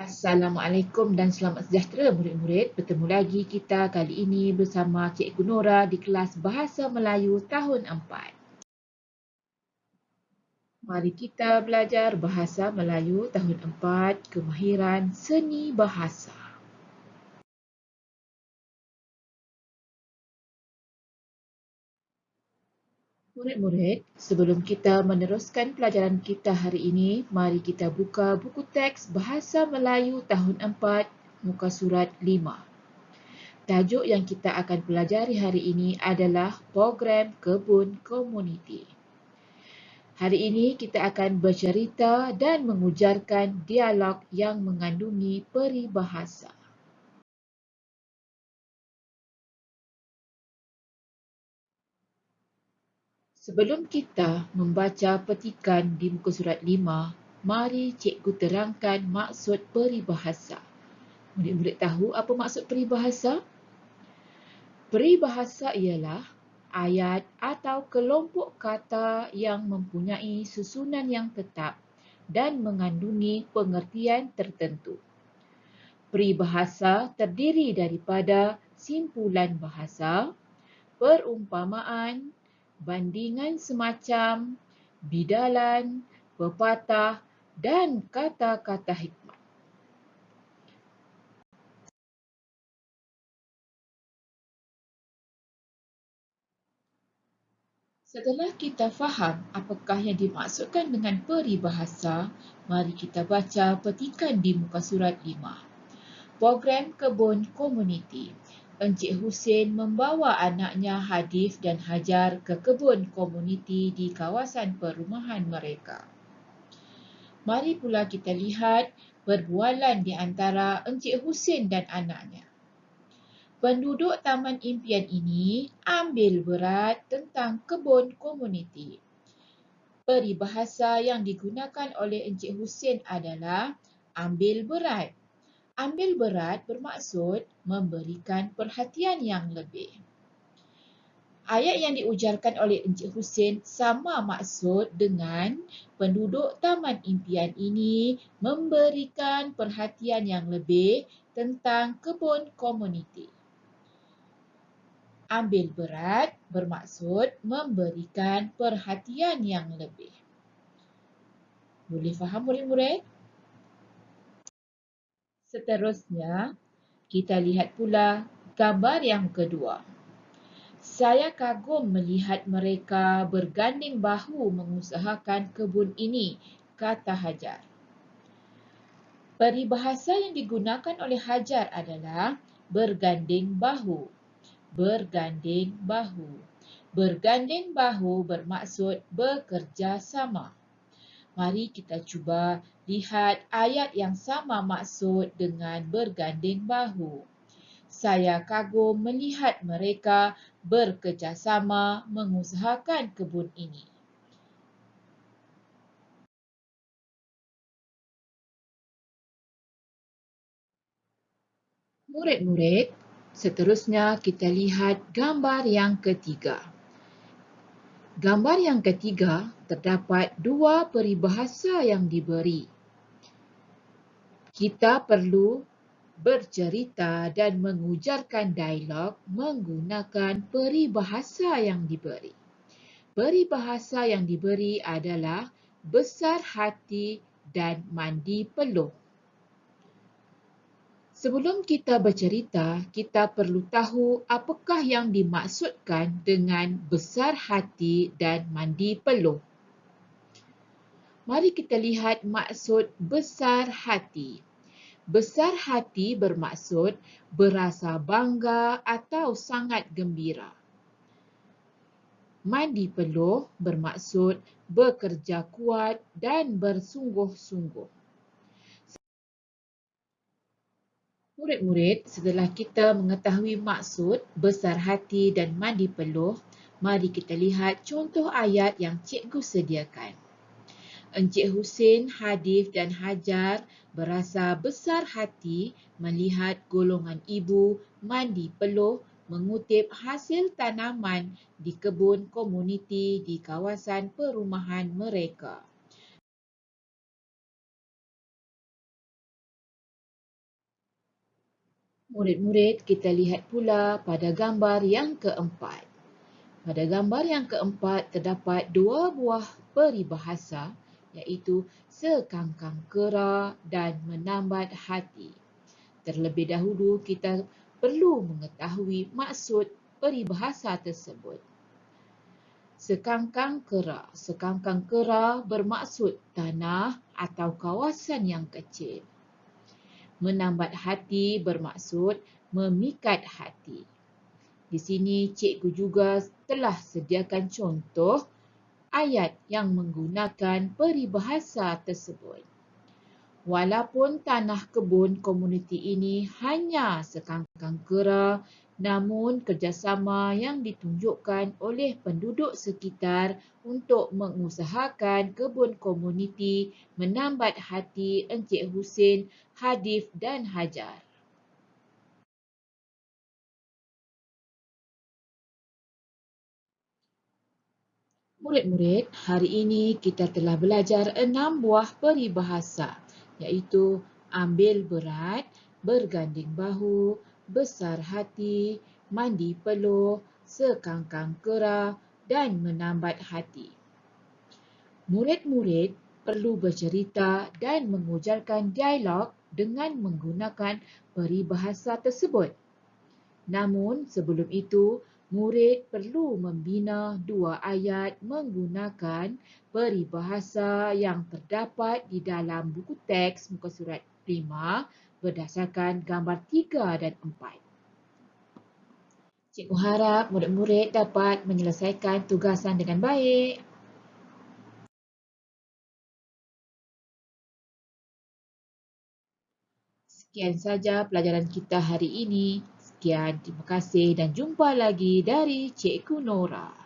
Assalamualaikum dan selamat sejahtera murid-murid. Bertemu lagi kita kali ini bersama Cikgu Nora di kelas Bahasa Melayu tahun 4. Mari kita belajar Bahasa Melayu tahun 4, kemahiran seni bahasa. Murid-murid, sebelum kita meneruskan pelajaran kita hari ini, mari kita buka buku teks Bahasa Melayu tahun 4, muka surat 5. Tajuk yang kita akan pelajari hari ini adalah program kebun komuniti. Hari ini kita akan bercerita dan mengujarkan dialog yang mengandungi peribahasa. Sebelum kita membaca petikan di muka surat 5, mari cikgu terangkan maksud peribahasa. Murid-murid tahu apa maksud peribahasa? Peribahasa ialah ayat atau kelompok kata yang mempunyai susunan yang tetap dan mengandungi pengertian tertentu. Peribahasa terdiri daripada simpulan bahasa, perumpamaan, bandingan semacam, bidalan, pepatah dan kata-kata hikmat. Setelah kita faham apakah yang dimaksudkan dengan peribahasa, mari kita baca petikan di muka surat 5. Program kebun komuniti. Encik Hussein membawa anaknya Hadif dan Hajar ke kebun komuniti di kawasan perumahan mereka. Mari pula kita lihat perbualan di antara Encik Hussein dan anaknya. Penduduk Taman Impian ini ambil berat tentang kebun komuniti. Peribahasa yang digunakan oleh Encik Hussein adalah ambil berat. Ambil berat bermaksud memberikan perhatian yang lebih. Ayat yang diujarkan oleh Encik Hussein sama maksud dengan penduduk Taman Impian ini memberikan perhatian yang lebih tentang kebun komuniti. Ambil berat bermaksud memberikan perhatian yang lebih. Boleh faham murid-murid? Seterusnya, kita lihat pula gambar yang kedua. Saya kagum melihat mereka berganding bahu mengusahakan kebun ini, kata Hajar. Peribahasa yang digunakan oleh Hajar adalah berganding bahu. Berganding bahu. Berganding bahu bermaksud bekerja sama. Mari kita cuba lihat ayat yang sama maksud dengan berganding bahu. Saya kagum melihat mereka bekerjasama mengusahakan kebun ini. Murid-murid, seterusnya kita lihat gambar yang ketiga. Gambar yang ketiga terdapat dua peribahasa yang diberi. Kita perlu bercerita dan mengujarkan dialog menggunakan peribahasa yang diberi. Peribahasa yang diberi adalah besar hati dan mandi peluh. Sebelum kita bercerita, kita perlu tahu apakah yang dimaksudkan dengan besar hati dan mandi peluh. Mari kita lihat maksud besar hati. Besar hati bermaksud berasa bangga atau sangat gembira. Mandi peluh bermaksud bekerja kuat dan bersungguh-sungguh. Murid-murid, setelah kita mengetahui maksud besar hati dan mandi peluh, mari kita lihat contoh ayat yang cikgu sediakan. Encik Hussein, Hadif dan Hajar berasa besar hati melihat golongan ibu mandi peluh mengutip hasil tanaman di kebun komuniti di kawasan perumahan mereka. Murid-murid, kita lihat pula pada gambar yang keempat. Pada gambar yang keempat terdapat dua buah peribahasa iaitu sekangkang kera dan menambat hati. Terlebih dahulu kita perlu mengetahui maksud peribahasa tersebut. Sekangkang kera. Sekangkang kera bermaksud tanah atau kawasan yang kecil. Menambat hati bermaksud memikat hati. Di sini cikgu juga telah sediakan contoh ayat yang menggunakan peribahasa tersebut. Walaupun tanah kebun komuniti ini hanya sekangkang kera, namun kerjasama yang ditunjukkan oleh penduduk sekitar untuk mengusahakan kebun komuniti menambat hati Encik Husin, Hadif dan Hajar. Murid-murid, hari ini kita telah belajar 6 buah peribahasa iaitu ambil berat, berganding bahu, besar hati, mandi peluh, sekangkang kera dan menambat hati. Murid-murid perlu bercerita dan mengujarkan dialog dengan menggunakan peribahasa tersebut. Namun sebelum itu, murid perlu membina dua ayat menggunakan peribahasa yang terdapat di dalam buku teks muka surat 5 berdasarkan gambar 3 dan 4. Cikgu harap murid-murid dapat menyelesaikan tugasan dengan baik. Sekian saja pelajaran kita hari ini. Sekian, terima kasih dan jumpa lagi dari Cikgu Nora.